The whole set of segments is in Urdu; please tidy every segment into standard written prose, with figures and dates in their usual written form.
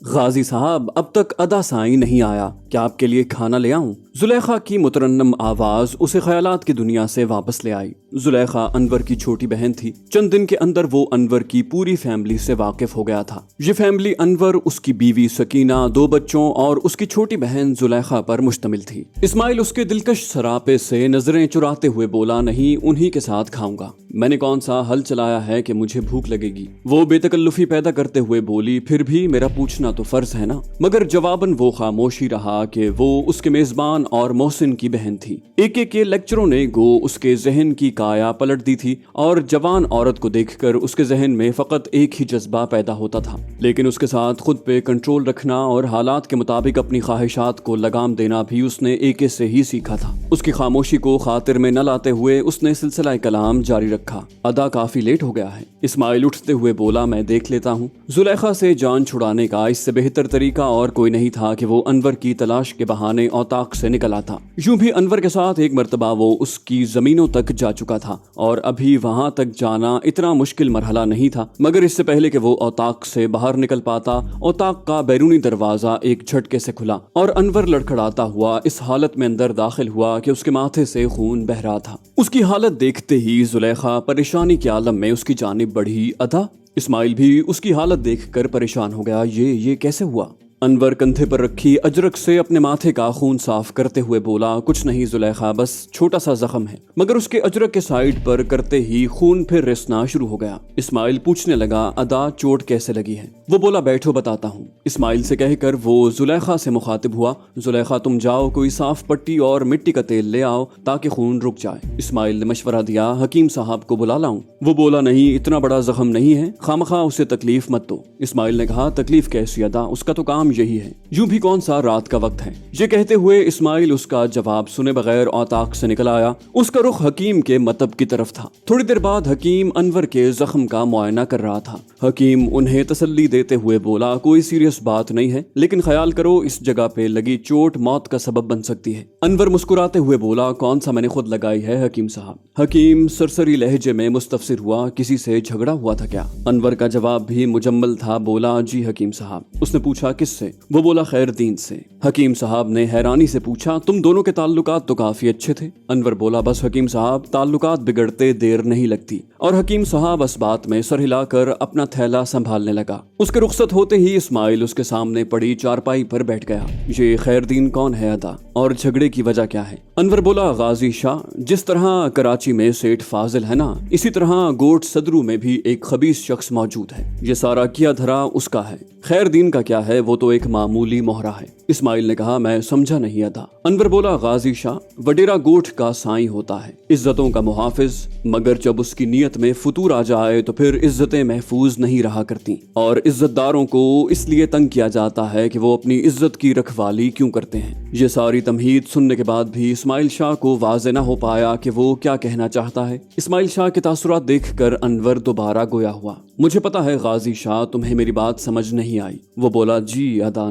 غازی صاحب اب تک ادا سائی نہیں آیا، کیا آپ کے لیے کھانا لے آؤں؟ زلیخا کی مترنم آواز اسے خیالات کی دنیا سے واپس لے آئی۔ زلیخا انور کی چھوٹی بہن تھی۔ چند دن کے اندر وہ انور کی پوری فیملی سے واقف ہو گیا تھا۔ یہ فیملی انور، اس کی بیوی سکینہ، 2 بچوں اور اس کی چھوٹی بہن زلیخا پر مشتمل تھی۔ اسماعیل اس کے دلکش سراپے سے نظریں چراتے ہوئے بولا، نہیں، انہی کے ساتھ کھاؤں گا، میں نے کون سا حل چلایا ہے کہ مجھے بھوک لگے گی؟ وہ بے تکلفی پیدا کرتے ہوئے بولی، پھر بھی میرا پوچھنا تو فرض ہے نا؟ مگر جواباً وہ خاموشی رہا کہ وہ اس کے میزبان اور محسن کی بہن تھی۔ ایک ایک کے لیکچروں نے گو اس کے ذہن کی کایا پلٹ دی تھی اور جوان عورت کو دیکھ کر اس کے ذہن میں فقط ایک ہی جذبہ پیدا ہوتا تھا، لیکن اس کے ساتھ خود پہ کنٹرول رکھنا اور حالات کے مطابق اپنی خواہشات کو لگام دینا بھی اس نے ایک سے ہی سیکھا تھا۔ اس کی خاموشی کو خاطر میں نہ لاتے ہوئے اس نے سلسلہ کلام جاری رکھا، ادا کافی لیٹ ہو گیا ہے۔ اسماعیل اٹھتے ہوئے بولا، میں دیکھ لیتا ہوں۔ زلیخا سے جان چھڑانے کا اس سے بہتر طریقہ اور کوئی نہیں تھا کہ وہ انور کی تلاش کے بہانے اوطاق سے نکل آتا۔ یوں بھی انور کے ساتھ ایک مرتبہ وہ اس کی زمینوں تک جا چکا تھا اور ابھی وہاں تک جانا اتنا مشکل مرحلہ نہیں تھا، مگر اس سے پہلے کہ وہ اوطاق سے باہر نکل پاتا، اوطاق کا بیرونی دروازہ ایک جھٹکے سے کھلا اور انور لڑکھڑاتا ہوا اس حالت میں اندر داخل ہوا کہ اس کے ماتھے سے خون بہہ رہا تھا۔ اس کی حالت دیکھتے ہی زلیخا پریشانی کے عالم میں اس کی جانب بڑھی۔ ادا؟ اسماعیل بھی اس کی حالت دیکھ کر پریشان ہو گیا، یہ کیسے ہوا؟ انور کندھے پر رکھی اجرک سے اپنے ماتھے کا خون صاف کرتے ہوئے بولا، کچھ نہیں زلیخا، بس چھوٹا سا زخم ہے۔ مگر اس کے اجرک کے سائیڈ پر کرتے ہی خون پھر رسنا شروع ہو گیا۔ اسماعیل پوچھنے لگا، ادا چوٹ کیسے لگی ہے؟ وہ بولا، بیٹھو بتاتا ہوں۔ اسماعیل سے کہہ کر وہ زلیخا سے مخاطب ہوا، زلیخا تم جاؤ، کوئی صاف پٹی اور مٹی کا تیل لے آؤ تاکہ خون رک جائے۔ اسماعیل نے مشورہ دیا، حکیم صاحب کو بلا لاؤں؟ وہ بولا، نہیں، اتنا بڑا زخم نہیں ہے، خامخواہ اسے تکلیف مت دو۔ اسماعیل نے کہا، تکلیف کیسی ادا، اس کا تو کام یہی ہے، یوں بھی کون سا رات کا وقت ہے؟ یہ کہتے ہوئے اسماعیل اس کا جواب سنے بغیر اوطاق سے نکل آیا۔ اس کا رخ حکیم کے مطب کی طرف تھا۔ تھوڑی دیر بعد حکیم انور کے زخم کا معائنہ کر رہا تھا۔ حکیم انہیں تسلی دیتے ہوئے بولا، کوئی سیریس بات نہیں ہے، لیکن خیال کرو اس جگہ پہ لگی چوٹ موت کا سبب بن سکتی ہے۔ انور مسکراتے ہوئے بولا، کون سا میں نے خود لگائی ہے حکیم صاحب؟ حکیم سرسری لہجے میں مستفسر ہوا، کسی سے جھگڑا ہوا تھا کیا؟ انور کا جواب بھی مجمل تھا، بولا، جی حکیم صاحب۔ اس نے پوچھا، کس سے؟ وہ بولا، خیر دین سے۔ حکیم صاحب نے حیرانی سے پوچھا، تم دونوں کے تعلقات تو کافی اچھے تھے۔ انور بولا، بس حکیم صاحب، تعلقات بگڑتے دیر نہیں لگتی۔ اور حکیم صاحب اس بات میں سر ہلا کر اپنا تھیلا سنبھالنے لگا۔ اس کے رخصت ہوتے ہی اسماعیل اس کے سامنے پڑی چارپائی پر بیٹھ گیا۔ یہ خیر دین کون ہے ادا، اور جھگڑے کی وجہ کیا ہے؟ انور بولا، غازی شاہ، جس طرح کراچی میں سیٹھ فاضل ہے نا، اسی طرح گوٹ صدرو میں بھی ایک خبیث شخص موجود ہے، یہ سارا کیا دھرا اس کا ہے۔ خیر دین کا کیا ہے، وہ تو ایک معمولی مہرہ ہے۔ اسماعیل نے کہا، میں سمجھا نہیں ادا۔ انور بولا، غازی شاہ وڈیرا گوٹ کا سائیں ہوتا ہے، عزتوں کا محافظ، مگر جب اس کی نیت میں فتور آ جائے تو پھر عزتیں محفوظ نہیں رہا کرتی، اور عزت داروں کو اس لیے تنگ کیا جاتا ہے کہ وہ اپنی عزت کی رکھوالی کیوں کرتے ہیں۔ یہ ساری تمہید سننے کے بعد بھی اسماعیل شاہ کو واضح نہ ہو پایا کہ وہ کیا کہنا چاہتا ہے۔ اسماعیل شاہ کے تاثرات دیکھ کر انور دوبارہ گویا ہوا، مجھے پتا ہے غازی شاہ تمہیں میری بات سمجھ نہیں آئی۔ وہ بولا، جی ادا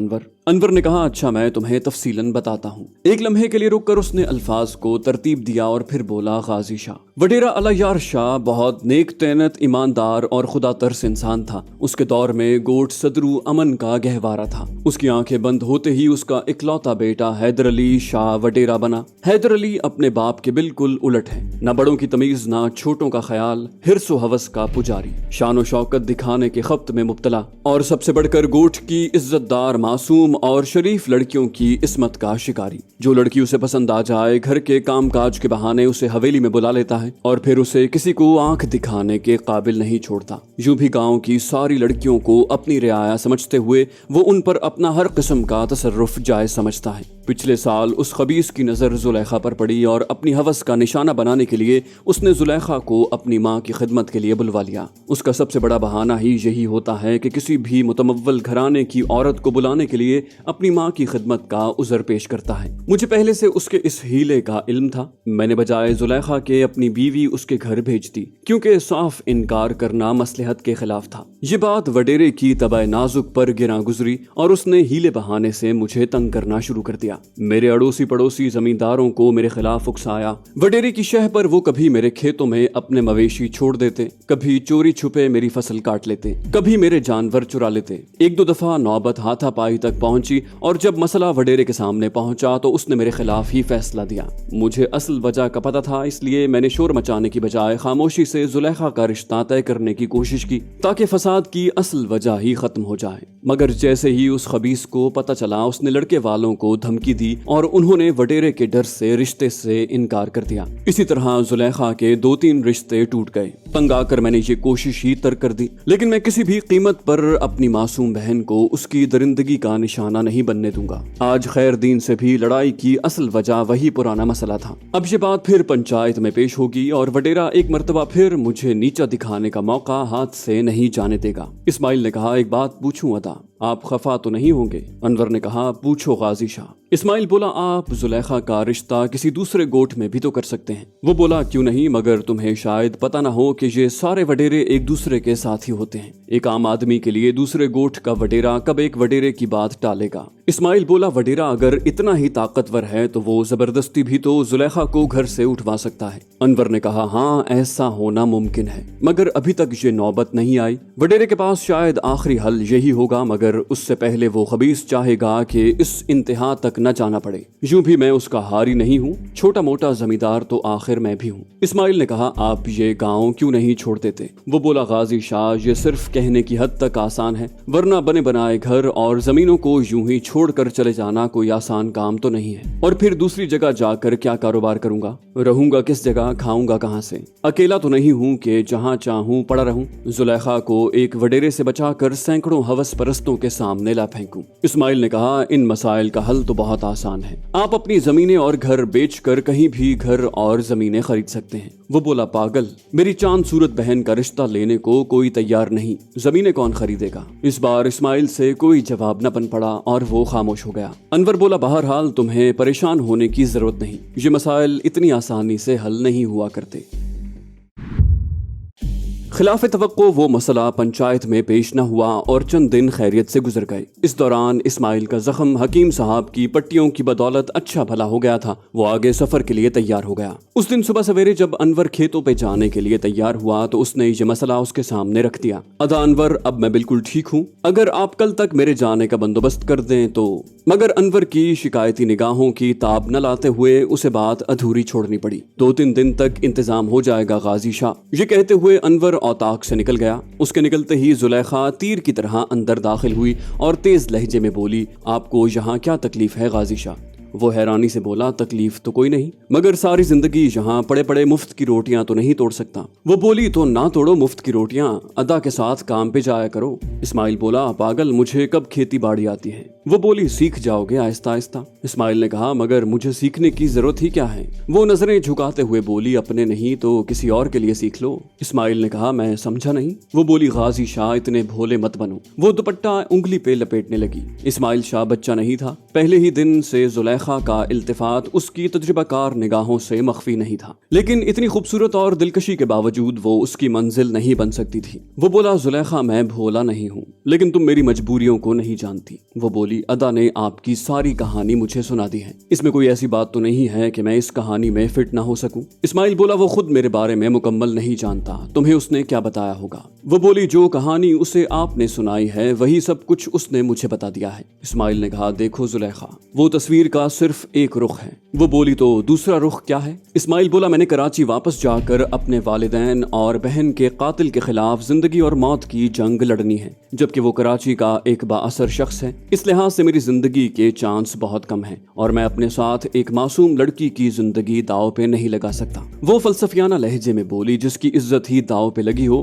انور نے کہا، اچھا میں تمہیں تفصیلاً بتاتا ہوں۔ ایک لمحے کے لیے رک کر اس نے الفاظ کو ترتیب دیا اور پھر بولا، غازی شاہ وڈیرا الیار شاہ بہت نیک تینت، ایماندار اور خدا ترس انسان تھا۔ اس کے دور میں گوٹ صدرو امن کا گہوارہ تھا۔ اس کی آنکھیں بند ہوتے ہی اس کا اکلوتا بیٹا حیدر علی شاہ وڈیرا بنا۔ حیدر علی اپنے باپ کے بالکل الٹ ہے، نہ بڑوں کی تمیز نہ چھوٹوں کا خیال، حرص و ہوس کا پجاری، شان و شوکت دکھانے کے خبط میں مبتلا، اور سب سے بڑھ کر گوٹ کی عزت دار، معصوم اور شریف لڑکیوں کی عصمت کا شکاری۔ جو لڑکی اسے پسند آ جائے، گھر کے کام کاج کے بہانے اسے حویلی میں بلا لیتا ہے اور پھر اسے کسی کو آنکھ دکھانے کے قابل نہیں چھوڑتا۔ یوں بھی گاؤں کی ساری لڑکیوں کو اپنی رعایا سمجھتے ہوئے وہ ان پر اپنا ہر قسم کا تصرف جائز سمجھتا ہے۔ پچھلے سال اس خبیث کی نظر زلیخا پر پڑی اور اپنی ہوس کا نشانہ بنانے کے لیے اس نے زلیخا کو اپنی ماں کی خدمت کے لیے بلوا لیا۔ اس کا سب سے بڑا بہانہ ہی یہی ہوتا ہے کہ کسی بھی متمول گھرانے کی عورت کو بلانے کے لیے لیے اپنی ماں کی خدمت کا عذر پیش کرتا ہے۔ مجھے پہلے سے اس کے اس ہیلے کا علم تھا۔ میں نے بجائے زلیخا کے اپنی بیوی اس کے گھر بھیج دی، کیونکہ صاف انکار کرنا مصلحت کے خلاف تھا۔ یہ بات وڈیرے کی طبع نازک پر گراں گزری اور اس نے ہیلے بہانے سے مجھے تنگ کرنا شروع کر دیا۔ میرے اڑوسی پڑوسی زمینداروں کو میرے خلاف اکسایا۔ وڈیرے کی شہ پر وہ کبھی میرے کھیتوں میں اپنے مویشی چھوڑ دیتے، کبھی چوری چھپے میری فصل کاٹ لیتے، کبھی میرے جانور چرا لیتے۔ ایک دو دفعہ نوبت ہاتھا پائی تک پہنچی اور جب مسئلہ وڈیرے کے سامنے پہنچا تو اس نے میرے خلاف ہی فیصلہ دیا۔ مجھے اصل وجہ کا پتہ تھا، اس لیے میں نے شور مچانے کی بجائے خاموشی سے زلیخا کا رشتہ طے کرنے کی کوشش کی تاکہ فساد کی اصل وجہ ہی ختم ہو جائے۔ مگر جیسے ہی اس خبیث کو پتہ چلا، اس نے لڑکے والوں کو دھمکی دی اور انہوں نے وڈیرے کے ڈر سے رشتے سے انکار کر دیا۔ اسی طرح زلیخا کے 2-3 رشتے ٹوٹ گئے۔ تنگ آ کر میں نے یہ کوشش ہی ترک کر دی، لیکن میں کسی بھی قیمت پر اپنی معصوم بہن کو اس کی درندگی کا نشانہ نہیں بننے دوں گا۔ آج خیر دین سے بھی لڑائی کی اصل وجہ وہی پرانا مسئلہ تھا۔ اب یہ بات پھر پنچایت میں پیش ہوگی اور وڈیرا ایک مرتبہ پھر مجھے نیچا دکھانے کا موقع ہاتھ سے نہیں جانے دے گا۔ اسماعیل نے کہا، ایک بات پوچھوں ادا، آپ خفا تو نہیں ہوں گے؟ انور نے کہا، پوچھو غازی شاہ۔ اسماعیل بولا، آپ زلیخا کا رشتہ کسی دوسرے گوٹھ میں بھی تو کر سکتے ہیں۔ وہ بولا، کیوں نہیں، مگر تمہیں شاید پتہ نہ ہو کہ یہ سارے وڈیرے ایک دوسرے کے ساتھی ہوتے ہیں۔ ایک عام آدمی کے لیے دوسرے گوٹھ کا وڈیرا کب ایک وڈیرے کی بات ٹالے گا؟ اسماعیل بولا، وڈیرا اگر اتنا ہی طاقتور ہے تو وہ زبردستی بھی تو زلیخا کو گھر سے اٹھوا سکتا ہے۔ انور نے کہا، ہاں ایسا ہونا ممکن ہے، مگر ابھی تک یہ نوبت نہیں آئی۔ وڈیرے کے پاس شاید آخری حل یہی ہوگا، مگر اس سے پہلے وہ خبیث چاہے گا کہ اس انتہا تک نہ جانا پڑے۔ یوں بھی میں اس کا ہاری نہیں ہوں، چھوٹا موٹا زمیندار تو آخر میں بھی ہوں۔ اسماعیل نے کہا، آپ یہ گاؤں کیوں نہیں چھوڑ دیتے؟ وہ بولا، غازی شاہ، یہ صرف کہنے کی حد تک آسان ہے، ورنہ بنے بنائے گھر اور زمینوں کو یوں ہی چھوڑ کر چلے جانا کوئی آسان کام تو نہیں ہے۔ اور پھر دوسری جگہ جا کر کیا کاروبار کروں گا؟ رہوں گا کس جگہ؟ کھاؤں گا کہاں سے؟ اکیلا تو نہیں ہوں کہ جہاں چاہوں پڑا رہوں۔ زلیخا کو ایک وڈیرے سے بچا کر سینکڑوں ہوس پرستوں کے سامنے لا پھینکوں؟ اسماعیل نے کہا، ان مسائل کا حل تو بہت آسان ہے، آپ اپنی زمینیں اور گھر بیچ کر کہیں بھی گھر اور زمینیں خرید سکتے ہیں۔ وہ بولا، پاگل، میری چاند صورت بہن کا رشتہ لینے کو کوئی تیار نہیں، زمینیں کون خریدے گا؟ اس بار اسماعیل سے کوئی جواب نہ بن پڑا اور وہ خاموش ہو گیا۔ انور بولا، بہرحال تمہیں پریشان ہونے کی ضرورت نہیں، یہ مسائل اتنی آسانی سے حل نہیں ہوا کرتے۔ خلاف توقع وہ مسئلہ پنچایت میں پیش نہ ہوا اور چند دن خیریت سے گزر گئے۔ اس دوران اسماعیل کا زخم حکیم صاحب کی پٹیوں کی بدولت اچھا بھلا ہو گیا تھا۔ وہ آگے سفر کے لیے تیار ہو گیا۔ اس دن صبح سویرے جب انور کھیتوں پہ جانے کے لیے تیار ہوا تو اس نے یہ مسئلہ اس کے سامنے رکھ دیا۔ ادا انور، اب میں بالکل ٹھیک ہوں، اگر آپ کل تک میرے جانے کا بندوبست کر دیں تو۔ مگر انور کی شکایتی نگاہوں کی تاب نہ لاتے ہوئے اسے بات ادھوری چھوڑنی پڑی۔ 2-3 دن تک انتظام ہو جائے گا غازی شاہ۔ یہ کہتے ہوئے انور اوطاق سے نکل گیا۔ اس کے نکلتے ہی زلیخا تیر کی طرح اندر داخل ہوئی اور تیز لہجے میں بولی، آپ کو یہاں کیا تکلیف ہے غازی شاہ؟ وہ حیرانی سے بولا، تکلیف تو کوئی نہیں، مگر ساری زندگی یہاں پڑے پڑے مفت کی روٹیاں تو نہیں توڑ سکتا۔ وہ بولی، تو نہ توڑو مفت کی روٹیاں، ادا کے ساتھ کام پہ جایا کرو۔ اسماعیل بولا، پاگل، مجھے کب کھیتی باڑی آتی ہے؟ وہ بولی، سیکھ جاؤ گے آہستہ آہستہ۔ اسماعیل نے کہا، مگر مجھے سیکھنے کی ضرورت ہی کیا ہے؟ وہ نظریں جھکاتے ہوئے بولی، اپنے نہیں تو کسی اور کے لیے سیکھ لو۔ اسماعیل نے کہا، میں سمجھا نہیں۔ وہ بولی، غازی شاہ، اتنے بھولے مت بنو۔ وہ دوپٹہ انگلی پہ لپیٹنے لگی۔ اسماعیل شاہ بچہ نہیں تھا۔ پہلے ہی دن سے زلیخا کا التفات اس کی تجربہ کار نگاہوں سے مخفی نہیں تھا، لیکن اتنی خوبصورت اور دلکشی کے باوجود وہ اس کی منزل نہیں بن سکتی تھی۔ وہ بولا، زلیخا، میں بھولا نہیں ہوں، لیکن تم میری مجبوریوں کو نہیں جانتی۔ وہ بولی، ادا نے آپ کی ساری کہانی مجھے سنا دی ہے، اس میں کوئی ایسی بات تو نہیں ہے کہ میں اس کہانی میں فٹ نہ ہو سکوں۔ اسماعیل بولا، وہ خود میرے بارے میں مکمل نہیں جانتا، تمہیں اس نے کیا بتایا ہوگا؟ وہ بولی، جو کہانی اسے آپ نے سنائی ہے وہی سب کچھ اس نے مجھے بتا دیا ہے۔ اسماعیل نے کہا، دیکھو زلیخا، وہ تصویر کا صرف ایک رخ ہے۔ وہ بولی، تو دوسرا رخ کیا ہے؟ اسماعیل بولا، میں نے کراچی واپس جا کر اپنے والدین اور بہن کے قاتل کے خلاف زندگی اور موت کی جنگ لڑنی ہے، جبکہ وہ کراچی کا ایک با اثر شخص ہے۔ اس لحاظ سے میری زندگی کے چانس بہت کم ہیں اور میں اپنے ساتھ ایک معصوم لڑکی کی زندگی داؤ پہ نہیں لگا سکتا۔ وہ فلسفیانہ لہجے میں بولی، جس کی عزت ہی داؤ پہ لگی ہو